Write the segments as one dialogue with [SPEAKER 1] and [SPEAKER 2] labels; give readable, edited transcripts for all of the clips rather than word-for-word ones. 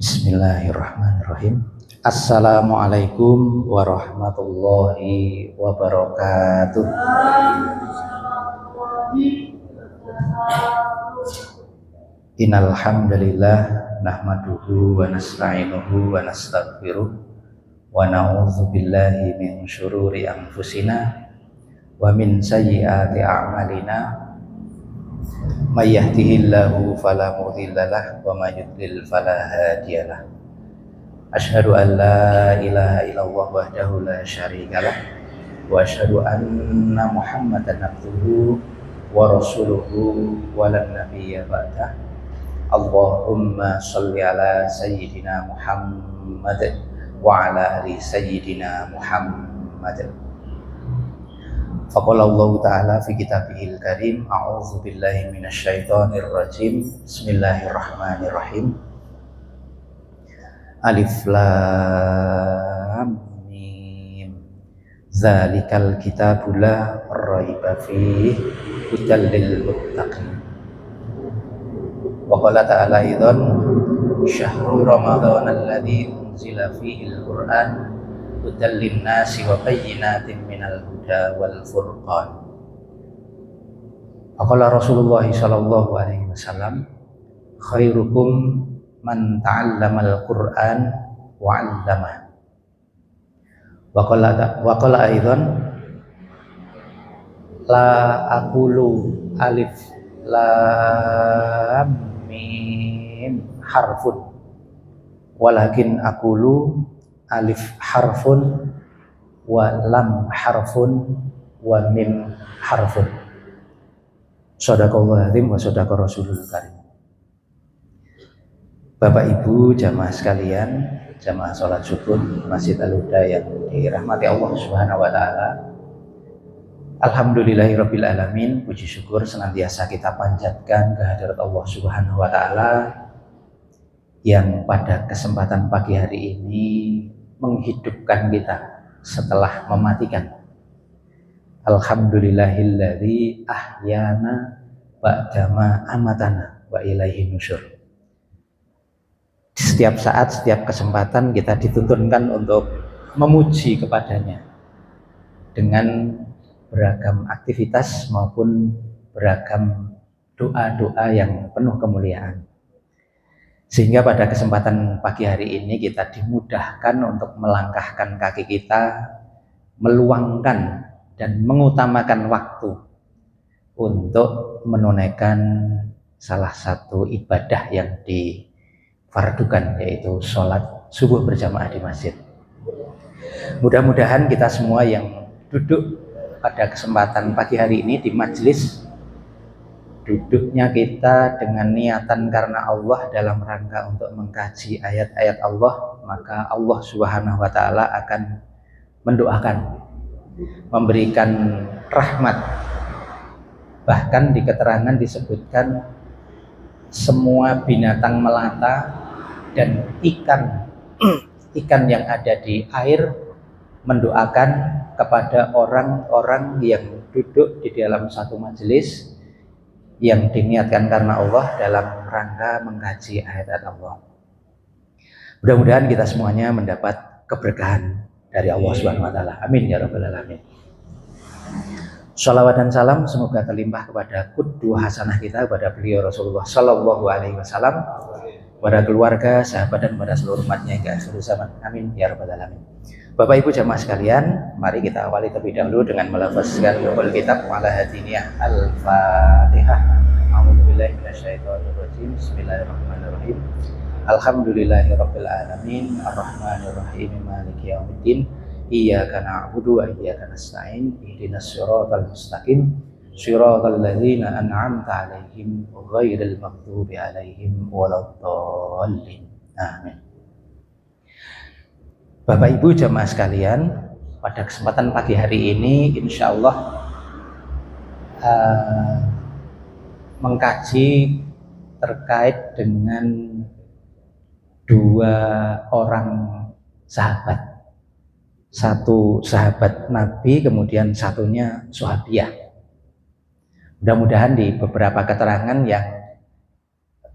[SPEAKER 1] Bismillahirrahmanirrahim. Assalamualaikum warahmatullahi wabarakatuh. Innal hamdalillah nahmaduhu wa nasta'inuhu wa nastaghfiruh wa na'udzu billahi min syururi anfusina wa min sayyiati a'malina. May yahdihillahu fala mudhillalah wa may yudlil fala hadiyalah. Asyhadu an la ilaha illallah wahdahu la syarikalah wa asyhadu anna Muhammadan abduhu wa rasuluhu wa lan nabiyya ba'dah. Allahumma shalli ala sayyidina Muhammad wa ala ali sayyidina Muhammad. Faqala Allah Ta'ala fi kitabihil karim, a'udzu billahi minasyaitonir rajim. Bismillahirrahmanirrahim. Alif lam mim. Zalikal kitabu la raiba fihi hudal lil muttaqin. Wa qala ta'ala aidan syahrul ramadan alladzi unzila fihi al-Qur'an hudal lin-nasi wa bayyinatin minal huda wal furqan. Faqala Rasulullah sallallahu alaihi wasallam, khairukum man ta'allamal Qur'an wa 'allama. Wa qala aidan la aqulu alif lam mim harfun walakin aqulu alif harfun wa lam harfun wa mim harfun. Shadaqallahu azim wa shadaqa rasulul karim. Bapak Ibu jamaah sekalian, jamaah sholat subuh Masjid Al-Huda yang dirahmati Allah Subhanahu wa taala. Alhamdulillahirabbil alamin, puji syukur senantiasa kita panjatkan kehadirat Allah Subhanahu wa taala yang pada kesempatan pagi hari ini menghidupkan kita setelah mematikan. Alhamdulillahilladzi ahyana ba'dama amatana wa ilaihi nusyur. Di setiap saat, setiap kesempatan kita dituntunkan untuk memuji kepadanya dengan beragam aktivitas maupun beragam doa-doa yang penuh kemuliaan. Sehingga pada kesempatan pagi hari ini kita dimudahkan untuk melangkahkan kaki kita, meluangkan dan mengutamakan waktu untuk menunaikan salah satu ibadah yang difardukan, yaitu sholat subuh berjamaah di masjid. Mudah-mudahan kita semua yang duduk pada kesempatan pagi hari ini di majelis, duduknya kita dengan niatan karena Allah dalam rangka untuk mengkaji ayat-ayat Allah, maka Allah Subhanahu wa taala akan mendoakan, memberikan rahmat. Bahkan di keterangan disebutkan semua binatang melata dan ikan yang ada di air mendoakan kepada orang-orang yang duduk di dalam satu majelis yang diniatkan karena Allah dalam rangka mengkaji ayat-ayat Allah. Mudah-mudahan kita semuanya mendapat keberkahan dari Allah Subhanahu wa taala. Amin ya rabbal alamin. Shalawat dan salam semoga terlimpah kepada qudwah hasanah kita, kepada beliau Rasulullah sallallahu alaihi wasallam, kepada keluarga, sahabat dan pada seluruh umatnya hingga akhir zaman. Amin ya rabbal alamin. Bapak Ibu jamaah sekalian, mari kita awali terlebih dahulu dengan melafazkan Ruhul Kitab ala hadiniyah Al-Fatihah. A'udzubillahi minasyaitonir rajim. Bismillahirrahmanirrahim. Alhamdulillahirabbil alamin, arrahmanirrahim, maliki yaumiddin. Iyyaka na'budu wa iyyaka nasta'in. Ihdinas siratal mustaqim. Shiratal ladzina an'amta 'alaihim ghairil maghdubi 'alaihim waladdallin. Amin. Bapak Ibu jamaah sekalian, pada kesempatan pagi hari ini insya Allah mengkaji terkait dengan dua orang sahabat. Satu sahabat Nabi, kemudian satunya sahabiyah. Mudah-mudahan di beberapa keterangan yang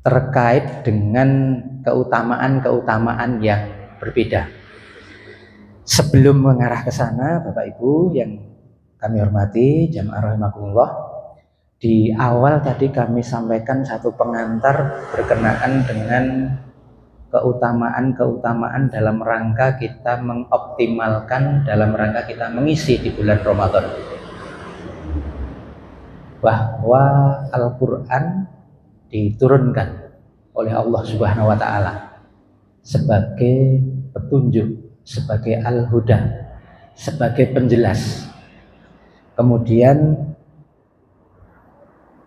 [SPEAKER 1] terkait dengan keutamaan-keutamaan yang berbeda. Sebelum mengarah ke sana, Bapak Ibu yang kami hormati, jamaah rahimakumullah, di awal tadi kami sampaikan satu pengantar berkenaan dengan keutamaan-keutamaan dalam rangka kita mengoptimalkan, dalam rangka kita mengisi di bulan Ramadan. Bahwa Al-Quran diturunkan oleh Allah Subhanahu wa Ta'ala sebagai petunjuk, sebagai al-huda, sebagai penjelas. Kemudian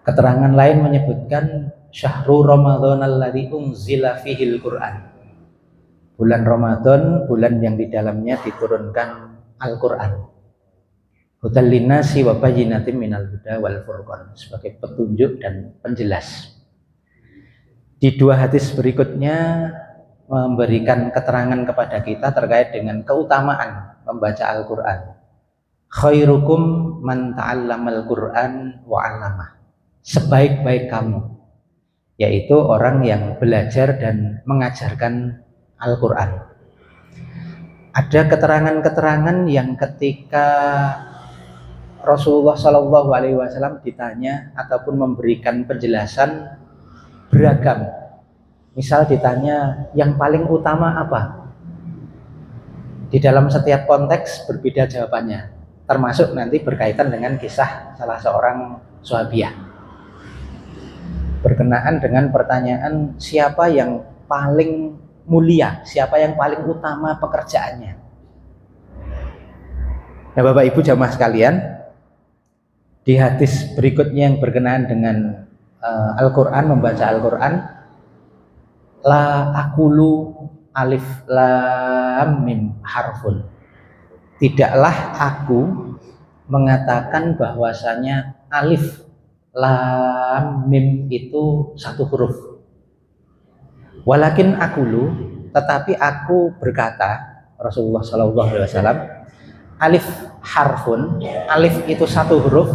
[SPEAKER 1] keterangan lain menyebutkan syahrul Ramadan alladzi unzila fihil Quran. Bulan Ramadan, bulan yang di dalamnya diturunkan Al-Quran. Hudal linnasi wa bayyinatin minal huda wal furqan, sebagai petunjuk dan penjelas. Di dua hadis berikutnya memberikan keterangan kepada kita terkait dengan keutamaan membaca Al-Quran. Khairukum man ta'allamal Quran wa 'allamah. Sebaik-baik kamu, yaitu orang yang belajar dan mengajarkan Al-Quran. Ada keterangan-keterangan yang ketika Rasulullah Shallallahu Alaihi Wasallam ditanya ataupun memberikan penjelasan beragam. Misal ditanya yang paling utama apa? Di dalam setiap konteks berbeda jawabannya, termasuk nanti berkaitan dengan kisah salah seorang sahabiah. Berkenaan dengan pertanyaan siapa yang paling mulia, siapa yang paling utama pekerjaannya. Nah, Bapak Ibu jamaah sekalian, di hadis berikutnya yang berkenaan dengan Al-Quran, membaca Al-Quran, la akulu alif lam mim harfun. Tidaklah aku mengatakan bahwasanya alif lam mim itu satu huruf. Walakin akulu, tetapi aku berkata, Rasulullah Shallallahu Alaihi Wasallam, alif harfun, alif itu satu huruf,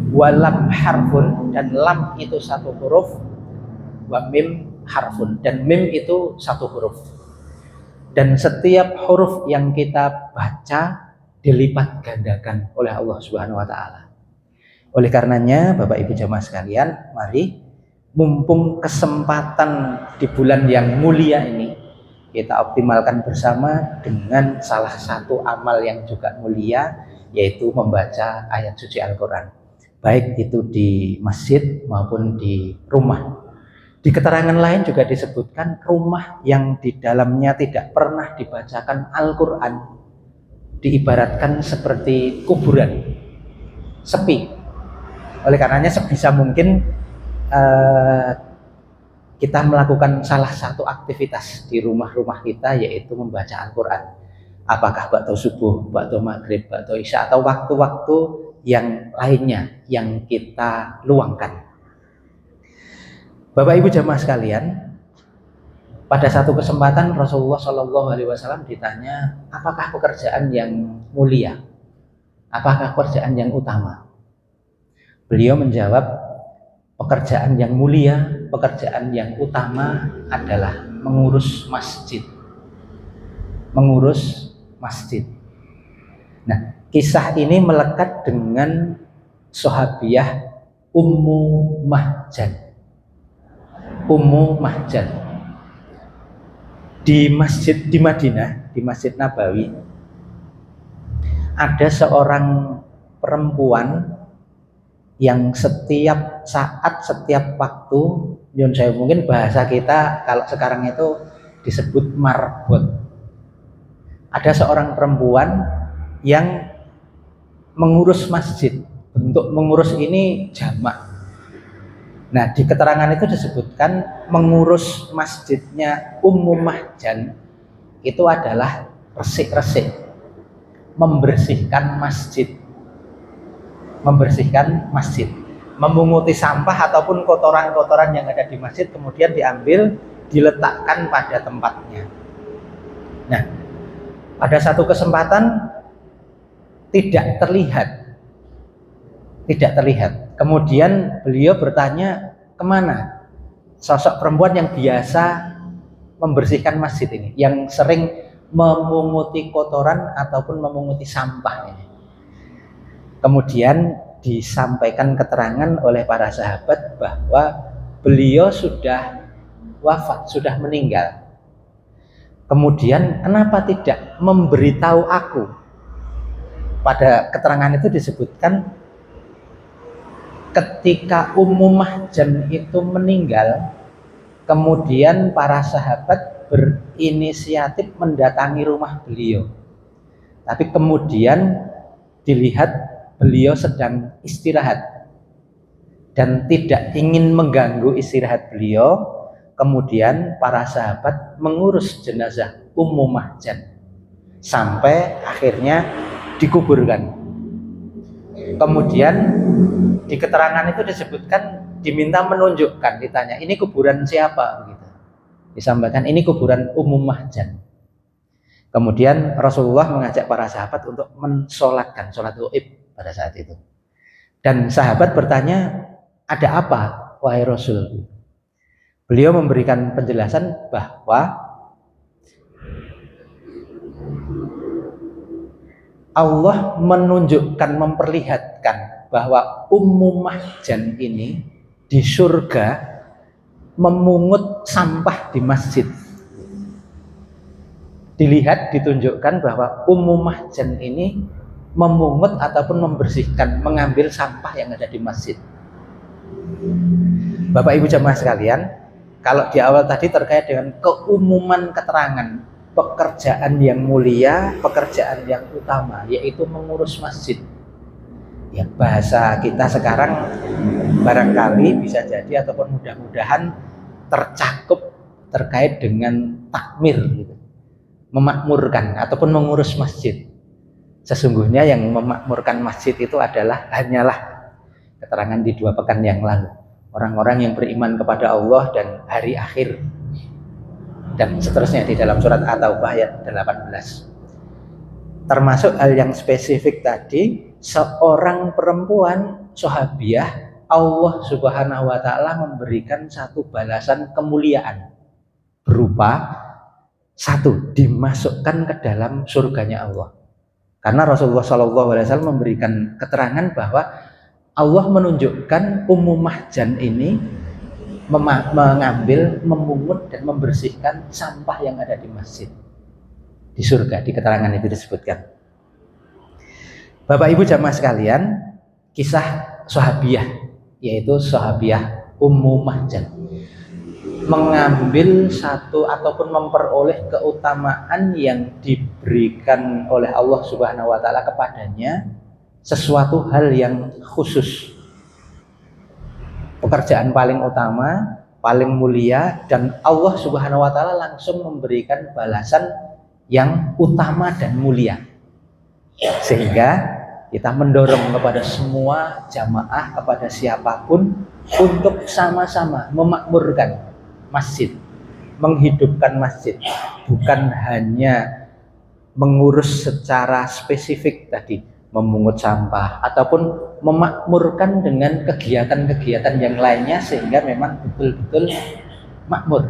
[SPEAKER 1] walam harfun, dan lam itu satu huruf, wa mim harfun, dan mim itu satu huruf. Dan setiap huruf yang kita baca dilipat gandakan oleh Allah Subhanahu wa Ta'ala. Oleh karenanya, Bapak Ibu jamaah sekalian, mari mumpung kesempatan di bulan yang mulia ini, kita optimalkan bersama dengan salah satu amal yang juga mulia, yaitu membaca ayat suci Al-Quran, baik itu di masjid maupun di rumah. Di keterangan lain juga disebutkan rumah yang di dalamnya tidak pernah dibacakan Al-Quran diibaratkan seperti kuburan, sepi. Oleh karenanya sebisa mungkin kita melakukan salah satu aktivitas di rumah-rumah kita, yaitu membaca Al-Quran. Apakah waktu subuh, waktu maghrib, waktu isya, atau waktu-waktu yang lainnya yang kita luangkan. Bapak Ibu jamaah sekalian, pada satu kesempatan Rasulullah Shallallahu Alaihi Wasallam ditanya, apakah pekerjaan yang mulia, apakah pekerjaan yang utama? Beliau menjawab, pekerjaan yang mulia, pekerjaan yang utama adalah mengurus masjid. Mengurus masjid. Nah, kisah ini melekat dengan sahabiah Ummu Mahjan. Ummu Mahjan di masjid di Madinah, di Masjid Nabawi, ada seorang perempuan yang setiap saat, setiap waktu, mungkin bahasa kita kalau sekarang itu disebut marbot. Ada seorang perempuan yang mengurus masjid. Bentuk mengurus ini jamak. Nah, di keterangan itu disebutkan mengurus masjidnya Ummu Mahjan itu adalah resik-resik, membersihkan masjid, memunguti sampah ataupun kotoran-kotoran yang ada di masjid, kemudian diambil, diletakkan pada tempatnya. Nah, pada satu kesempatan tidak terlihat. Kemudian beliau bertanya, kemana? sosok perempuan yang biasa membersihkan masjid ini, yang sering memunguti kotoran ataupun memunguti sampah ini. Kemudian disampaikan keterangan oleh para sahabat bahwa beliau sudah wafat, sudah meninggal. Kemudian kenapa tidak memberitahu aku? Pada keterangan itu disebutkan ketika Ummu Mahjan itu meninggal, kemudian para sahabat berinisiatif mendatangi rumah beliau. Tapi kemudian dilihat beliau sedang istirahat dan tidak ingin mengganggu istirahat beliau. Kemudian para sahabat mengurus jenazah Ummu Mahjan sampai akhirnya dikuburkan. Kemudian di keterangan itu disebutkan diminta menunjukkan, ditanya ini kuburan siapa begitu. Disampaikan ini kuburan Ummu Mahjan. Kemudian Rasulullah mengajak para sahabat untuk mensolatkan sholat gaib pada saat itu. Dan sahabat bertanya, ada apa wahai Rasul? Beliau memberikan penjelasan bahwa Allah menunjukkan, memperlihatkan bahwa Ummu Mahjan ini di surga memungut sampah di masjid. Dilihat, ditunjukkan bahwa Ummu Mahjan ini memungut ataupun membersihkan, mengambil sampah yang ada di masjid. Bapak Ibu jamaah sekalian, kalau di awal tadi terkait dengan keumuman keterangan pekerjaan yang mulia, pekerjaan yang utama, yaitu mengurus masjid. Ya, bahasa kita sekarang barangkali bisa jadi ataupun mudah-mudahan tercakup terkait dengan takmir gitu. Memakmurkan ataupun mengurus masjid. Sesungguhnya yang memakmurkan masjid itu hanyalah keterangan di 2 pekan yang lalu, orang-orang yang beriman kepada Allah dan hari akhir, dan seterusnya di dalam surat At-Taubah ayat 18. Termasuk hal yang spesifik tadi, seorang perempuan sahabiah, Allah Subhanahu wa taala memberikan satu balasan kemuliaan berupa satu, dimasukkan ke dalam surganya Allah. Karena Rasulullah SAW memberikan keterangan bahwa Allah menunjukkan Ummu Mahjan ini mengambil, memungut dan membersihkan sampah yang ada di masjid di surga. Di keterangan itu disebutkan. Bapak Ibu jamaah sekalian, kisah sahabiah, yaitu sahabiah Ummu Mahjan, mengambil satu ataupun memperoleh keutamaan yang diberikan oleh Allah Subhanahu wa taala kepadanya, sesuatu hal yang khusus, pekerjaan paling utama, paling mulia, dan Allah Subhanahu wa taala langsung memberikan balasan yang utama dan mulia. Sehingga kita mendorong kepada semua jamaah, kepada siapapun, untuk sama-sama memakmurkan masjid, menghidupkan masjid, bukan hanya mengurus secara spesifik tadi, memungut sampah ataupun memakmurkan dengan kegiatan-kegiatan yang lainnya sehingga memang betul-betul makmur.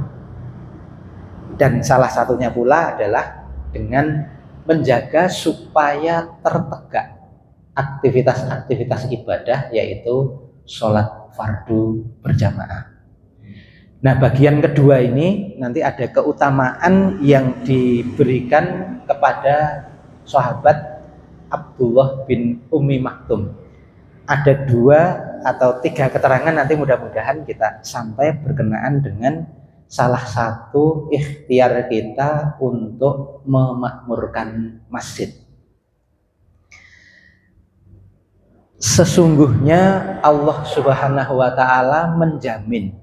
[SPEAKER 1] Dan salah satunya pula adalah dengan menjaga supaya tertegak aktivitas-aktivitas ibadah, yaitu sholat fardu berjamaah. Nah, bagian kedua ini nanti ada keutamaan yang diberikan kepada sahabat Abdullah bin Ummi Maktum. Ada 2 atau 3 keterangan, nanti mudah-mudahan kita sampai berkenaan dengan salah satu ikhtiar kita untuk memakmurkan masjid. Sesungguhnya Allah Subhanahu wa taala menjamin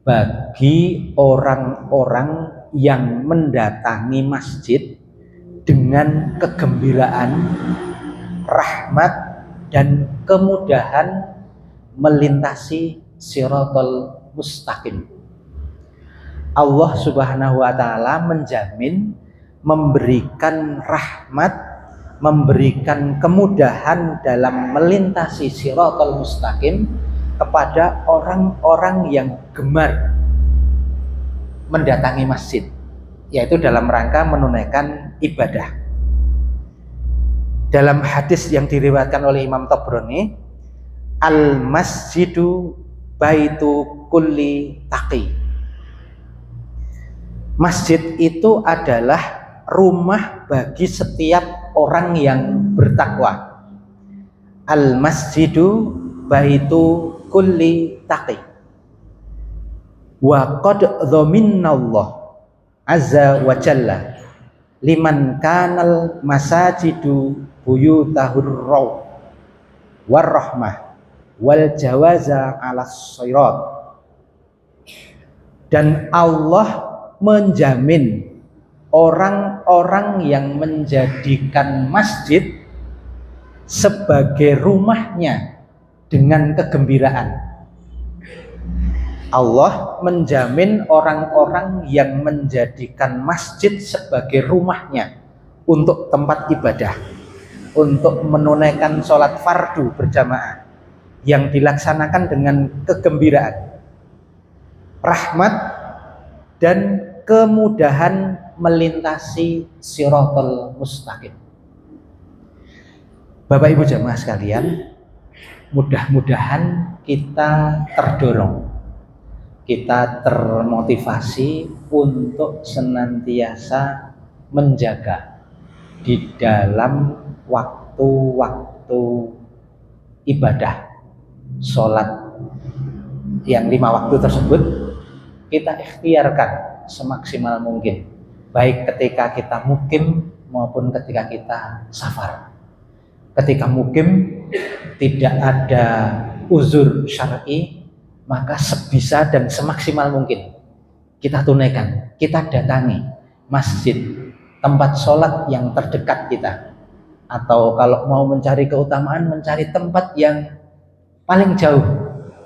[SPEAKER 1] bagi orang-orang yang mendatangi masjid dengan kegembiraan, rahmat, dan kemudahan melintasi Shiratal Mustaqim. Allah Subhanahu wa taala menjamin, memberikan rahmat, memberikan kemudahan dalam melintasi Shiratal Mustaqim kepada orang-orang yang gemar mendatangi masjid, yaitu dalam rangka menunaikan ibadah. Dalam hadis yang diriwayatkan oleh Imam Tabrani, al masjidu baitu kulli taqi. Masjid itu adalah rumah bagi setiap orang yang bertakwa. Al masjidu baitu kulli taqi. Wa qad dhaminallah azza wa jalla liman kanal masajidu buyutahur raw warahmah wal jawaza ala sirat. Dan Allah menjamin orang-orang yang menjadikan masjid sebagai rumahnya dengan kegembiraan. Allah menjamin orang-orang yang menjadikan masjid sebagai rumahnya untuk tempat ibadah, untuk menunaikan sholat fardu berjamaah yang dilaksanakan dengan kegembiraan, rahmat, dan kemudahan melintasi siratal mustaqim. Bapak Ibu jamaah sekalian, mudah-mudahan kita terdorong, kita termotivasi untuk senantiasa menjaga di dalam waktu-waktu ibadah sholat yang 5 waktu tersebut kita ikhtiarkan semaksimal mungkin, baik ketika kita mukim maupun ketika kita safar. Ketika mukim tidak ada uzur syar'i, maka sebisa dan semaksimal mungkin kita tunaikan, kita datangi masjid, tempat sholat yang terdekat kita, atau kalau mau mencari keutamaan, mencari tempat yang paling jauh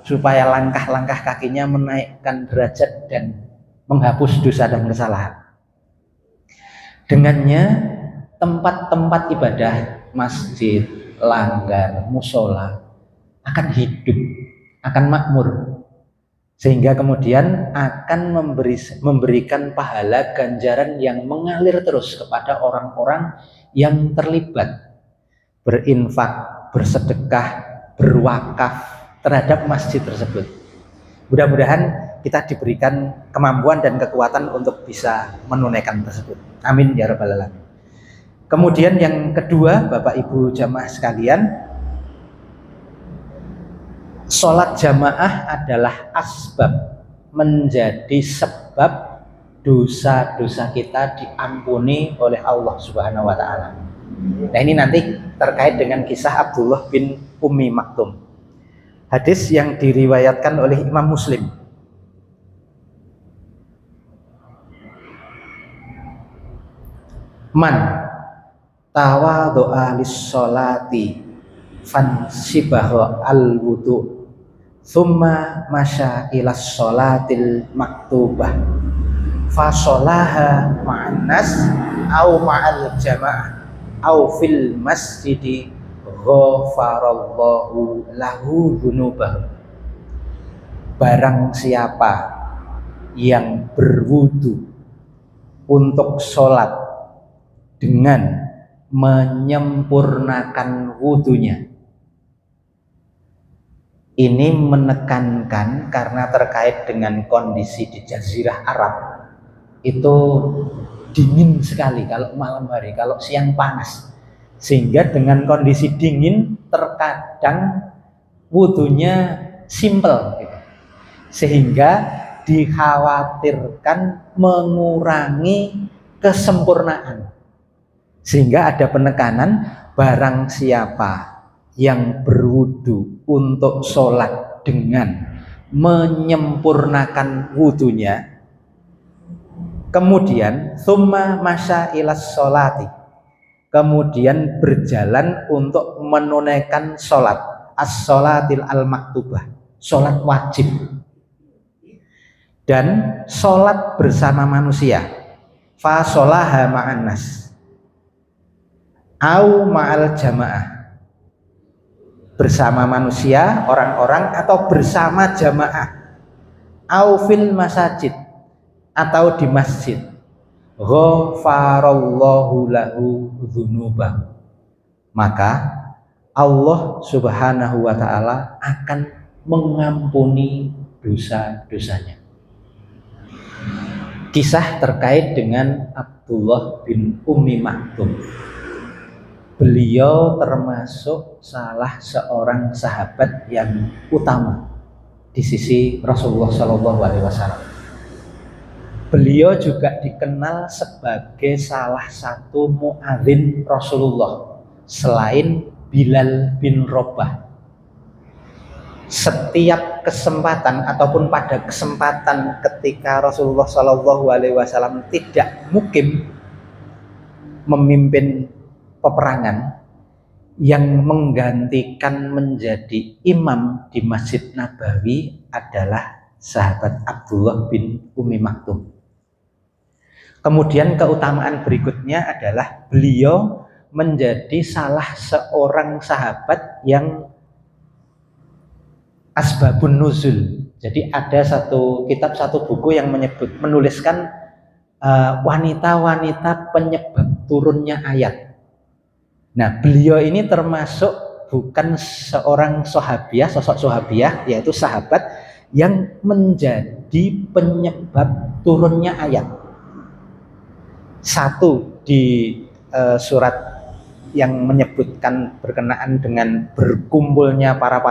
[SPEAKER 1] supaya langkah-langkah kakinya menaikkan derajat dan menghapus dosa dan kesalahan. Dengannya tempat-tempat ibadah, masjid, langgar, musola akan hidup, akan makmur, sehingga kemudian akan memberikan pahala ganjaran yang mengalir terus kepada orang-orang yang terlibat berinfak, bersedekah, berwakaf terhadap masjid tersebut. Mudah-mudahan kita diberikan kemampuan dan kekuatan untuk bisa menunaikan tersebut. Amin ya rabbal alamin. Kemudian yang kedua, Bapak Ibu jamaah sekalian, sholat jamaah adalah asbab, menjadi sebab dosa-dosa kita diampuni oleh Allah Subhanahu wa Ta'ala. Nah, ini nanti terkait dengan kisah Abdullah bin Ummi Maktum, hadis yang diriwayatkan oleh Imam Muslim. Man tawadhu'a lis-sholati fansibahu al-wudu thumma masya ilas sholatil maktubah fasolaha ma'an nas au ma'al jamaah au fil masjidi ghafarallahu lahu dzunubah. Barang siapa yang berwudu untuk sholat dengan menyempurnakan wudunya, ini menekankan karena terkait dengan kondisi di Jazirah Arab itu dingin sekali kalau malam hari, kalau siang panas, sehingga dengan kondisi dingin terkadang wudunya simple gitu. Sehingga dikhawatirkan mengurangi kesempurnaan, sehingga ada penekanan barang siapa yang berwudu untuk sholat dengan menyempurnakan wudunya, kemudian summa masya ilas sholati, kemudian berjalan untuk menunaikan sholat as-sholatil al-maktubah, sholat wajib, dan sholat bersama manusia, fa sholaha ma'an nas au ma'al jamaah, bersama manusia, orang-orang, atau bersama jamaah, au fil masajid, atau di masjid, ghafarallahu lahu dzunubahu, maka Allah Subhanahu wa taala akan mengampuni dosa-dosanya. Kisah terkait dengan Abdullah bin Ummi Maktum. Beliau termasuk salah seorang sahabat yang utama di sisi Rasulullah Shallallahu Alaihi Wasallam. Beliau juga dikenal sebagai salah satu muadzin Rasulullah selain Bilal bin Rabah. Setiap kesempatan ataupun pada kesempatan ketika Rasulullah Shallallahu Alaihi Wasallam tidak mukim memimpin peperangan, yang menggantikan menjadi imam di Masjid Nabawi adalah sahabat Abdullah bin Ummi Maktum. Kemudian keutamaan berikutnya adalah beliau menjadi salah seorang sahabat yang asbabun nuzul. Jadi ada satu kitab, satu buku yang menuliskan wanita-wanita penyebab turunnya ayat. Nah, beliau ini termasuk bukan seorang sahabiah, sosok sahabiah, yaitu sahabat yang menjadi penyebab turunnya ayat. Satu di surat yang menyebutkan berkenaan dengan berkumpulnya para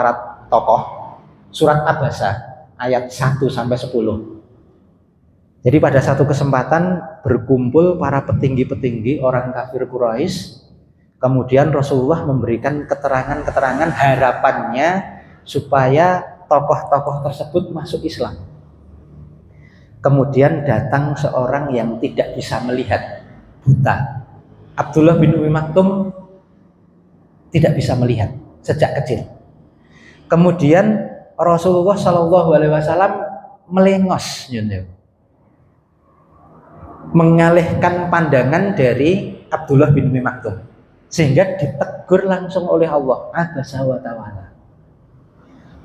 [SPEAKER 1] tokoh, surat Abasa ayat 1 sampai 10. Jadi pada satu kesempatan berkumpul para petinggi-petinggi orang kafir Quraisy. Kemudian Rasulullah memberikan keterangan-keterangan harapannya supaya tokoh-tokoh tersebut masuk Islam. Kemudian datang seorang yang tidak bisa melihat, buta. Abdullah bin Ummi Maktum tidak bisa melihat sejak kecil. Kemudian Rasulullah Shallallahu Alaihi Wasallam melengos, mengalihkan pandangan dari Abdullah bin Ummi Maktum, sehingga ditegur langsung oleh Allah, abasa wa tawalla,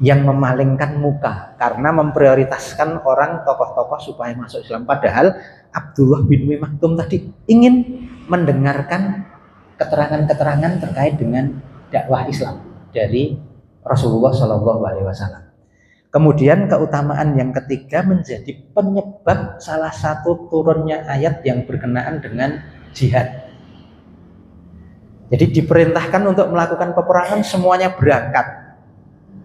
[SPEAKER 1] yang memalingkan muka karena memprioritaskan orang tokoh-tokoh supaya masuk Islam. Padahal Abdullah bin Ummi Maktum tadi ingin mendengarkan keterangan-keterangan terkait dengan dakwah Islam dari Rasulullah Shallallahu Alaihi Wasallam. Kemudian keutamaan yang ketiga menjadi penyebab salah satu turunnya ayat yang berkenaan dengan jihad. Jadi diperintahkan untuk melakukan peperangan, semuanya berangkat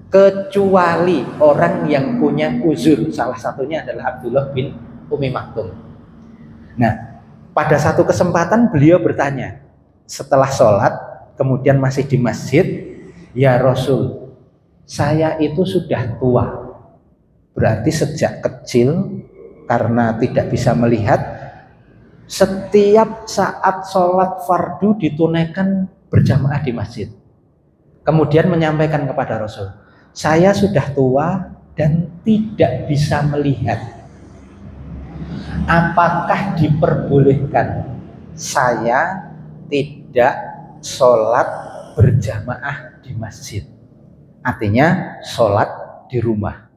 [SPEAKER 1] kecuali orang yang punya uzur. Salah satunya adalah Abdullah bin Ummi Maktum. Nah, pada satu kesempatan beliau bertanya setelah sholat, kemudian masih di masjid, ya Rasul, saya itu sudah tua, berarti sejak kecil karena tidak bisa melihat, setiap saat sholat fardu ditunaikan berjamaah di masjid. Kemudian menyampaikan kepada Rasul, saya sudah tua dan tidak bisa melihat, apakah diperbolehkan saya tidak sholat berjamaah di masjid? Artinya sholat di rumah.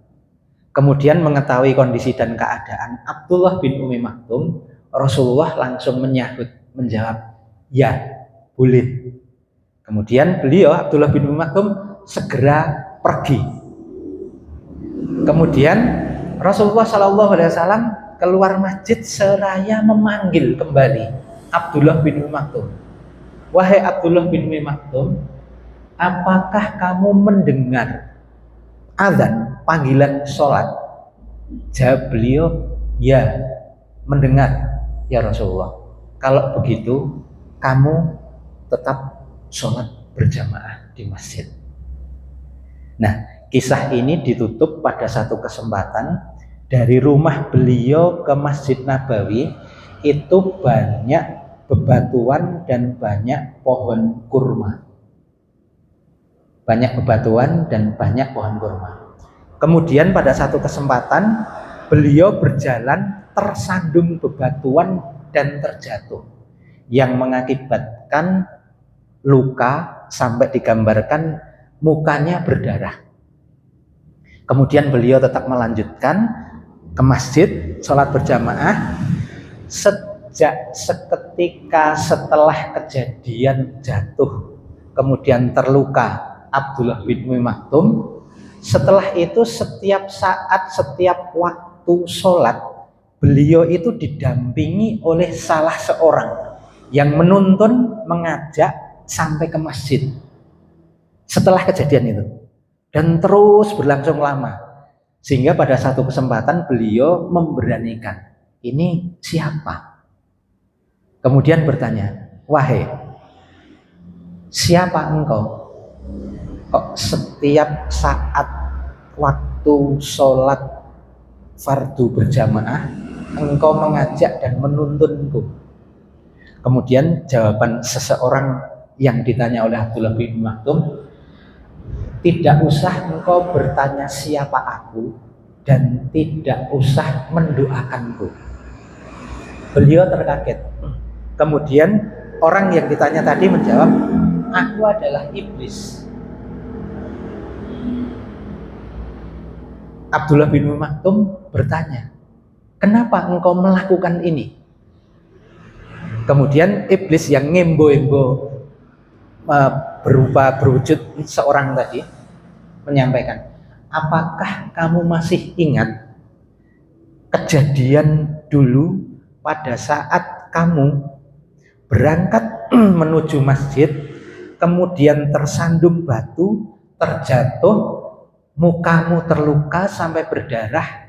[SPEAKER 1] Kemudian mengetahui kondisi dan keadaan Abdullah bin Ummi Maktum, Rasulullah langsung menjawab, ya boleh. Kemudian beliau, Abdullah bin Ummi Maktum, segera pergi. Kemudian Rasulullah Shallallahu Alaihi Wasallam keluar masjid seraya memanggil kembali Abdullah bin Ummi Maktum. Wahai Abdullah bin Ummi Maktum, apakah kamu mendengar azan panggilan sholat? Jawab beliau, ya mendengar ya Rasulullah. Kalau begitu kamu tetap sholat berjamaah di masjid. Nah, kisah ini ditutup pada satu kesempatan. Dari rumah beliau ke Masjid Nabawi itu banyak bebatuan dan banyak pohon kurma. Banyak bebatuan dan banyak pohon kurma. Kemudian pada satu kesempatan beliau berjalan tersandung bebatuan dan terjatuh, yang mengakibatkan luka sampai digambarkan mukanya berdarah. Kemudian beliau tetap melanjutkan, ke masjid, sholat berjamaah. Sejak seketika setelah kejadian jatuh kemudian terluka Abdullah bin Umi Maktum, setelah itu setiap saat, setiap waktu sholat, beliau itu didampingi oleh salah seorang yang menuntun, mengajak sampai ke masjid setelah kejadian itu, dan terus berlangsung lama, sehingga pada satu kesempatan beliau memberanikan, ini siapa? Kemudian bertanya, wahai, siapa engkau? Kok setiap saat waktu sholat fardu berjamaah engkau mengajak dan menuntunku? Kemudian jawaban seseorang yang ditanya oleh Abdullah bin Maktum, tidak usah engkau bertanya siapa aku dan tidak usah mendoakanku. Beliau terkaget. Kemudian orang yang ditanya tadi menjawab, aku adalah iblis. Abdullah bin Maktum bertanya, kenapa engkau melakukan ini? Kemudian iblis yang ngembo-embo berwujud seorang tadi menyampaikan, apakah kamu masih ingat kejadian dulu pada saat kamu berangkat menuju masjid, kemudian tersandung batu, terjatuh, mukamu terluka sampai berdarah,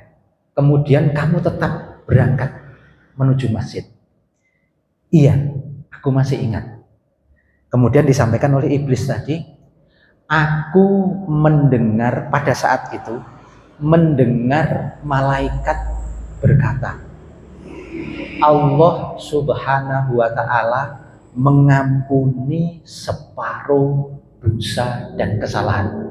[SPEAKER 1] kemudian kamu tetap berangkat menuju masjid? Iya, aku masih ingat. Kemudian disampaikan oleh iblis tadi, aku mendengar pada saat itu, mendengar malaikat berkata, Allah subhanahu wa ta'ala mengampuni separuh dosa dan kesalahan.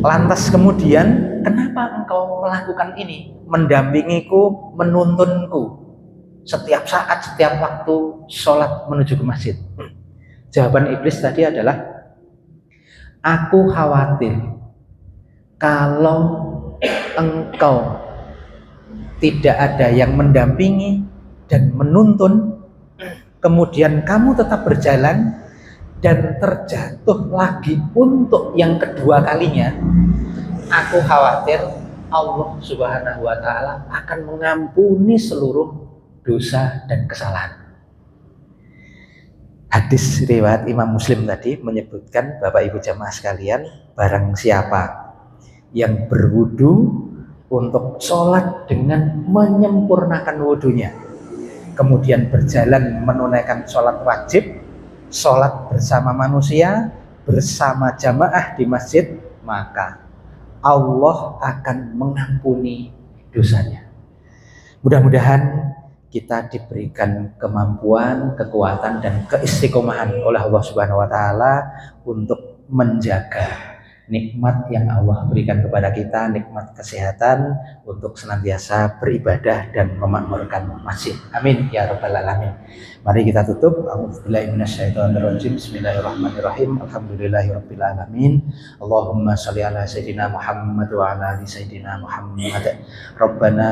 [SPEAKER 1] Lantas kemudian, kenapa engkau melakukan ini? Mendampingiku, menuntunku setiap saat, setiap waktu sholat menuju ke masjid. Jawaban iblis tadi adalah, aku khawatir kalau engkau tidak ada yang mendampingi dan menuntun, kemudian kamu tetap berjalan dan terjatuh lagi untuk yang kedua kalinya, aku khawatir Allah subhanahu wa ta'ala akan mengampuni seluruh dosa dan kesalahan. Hadis riwayat Imam Muslim tadi menyebutkan, Bapak Ibu jamaah sekalian, barang siapa yang berwudu untuk sholat dengan menyempurnakan wudunya, kemudian berjalan menunaikan sholat wajib, sholat bersama manusia, bersama jamaah di masjid, maka Allah akan mengampuni dosanya. Mudah-mudahan kita diberikan kemampuan, kekuatan, dan keistiqomahan oleh Allah Subhanahu wa Ta'ala untuk menjaga nikmat yang Allah berikan kepada kita, nikmat kesehatan, untuk senantiasa beribadah dan memakmurkan masjid. Amin ya rabbal alamin. Mari kita tutup. A'udzubillahi minasyaitonirrajim. Bismillahirrahmanirrahim. Alhamdulillahirabbil alamin. Allahumma shalli ala sayidina Muhammad wa ala ali sayidina Muhammad. Rabbana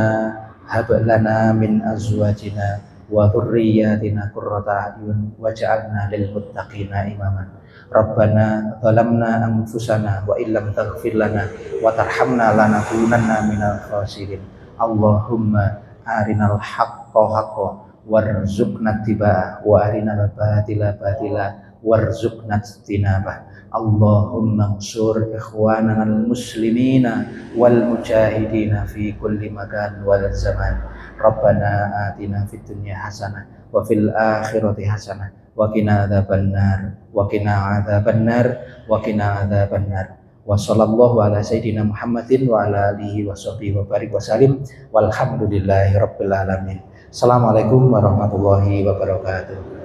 [SPEAKER 1] hab lana min azwajina wa dhurriyyatina qurrata a'yun waj'alna lil muttaqina imama. Rabbana zalamna anfusana wa illam taghfir lana wa tarhamna lanakunanna minal khasirin. Allahumma arinal haqqo haqqo warzuqna ittiba'ah wa arinal batila batila warzuqna ijtinabah. Allahumma ansur ikhwanana al-muslimina wal mujahidina fi kulli makan wal zaman. Rabbana atina fid dunya hasanah wa fil akhirati hasanah wa qina adzabannar wa qina adzabannar wa qina adzabannar. Wa sallallahu ala sayidina Muhammadin wa ala alihi wa sahbihi wa barik wa salim walhamdulillahi rabbil alamin. Assalamualaikum warahmatullahi wabarakatuh.